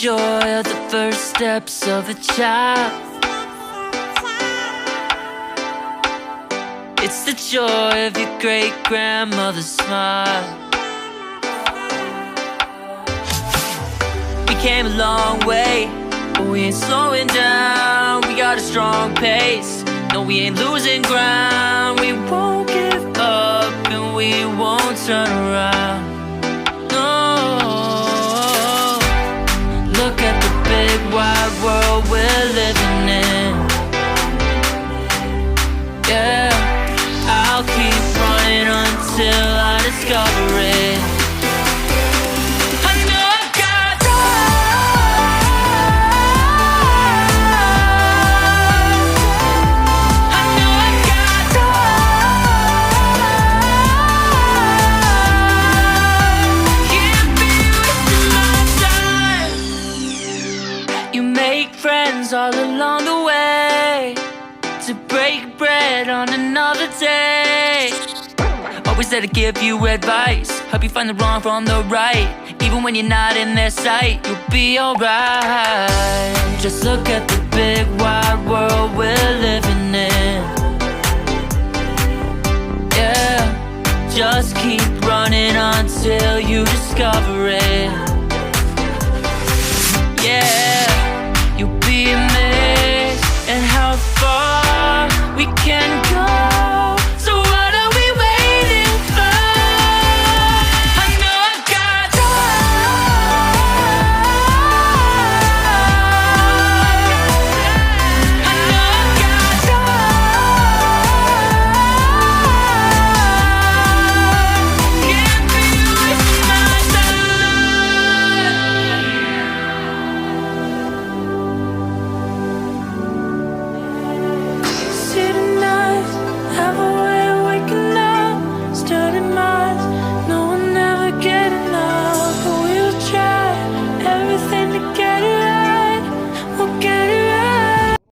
joy of the first steps of a child. It's the joy of your great-grandmother's smile. We came a long way, but we ain't slowing down. We got a strong pace, no, we ain't losing ground. We won't give up and we won't turn around. No, look at the big wide world we're living in. Yeah, I'll keep running until I discover it. All along the way to break bread on another day. Always there to give you advice, help you find the wrong from the right. Even when you're not in their sight, you'll be alright. Just look at the big wide world we're living in. Yeah, just keep running until you discover it. Yeah, you'll be amazed at how far we can go. So what are we waiting for? I know I've got I know I've got can't be wasting my See tonight, have a way of waking up, starting my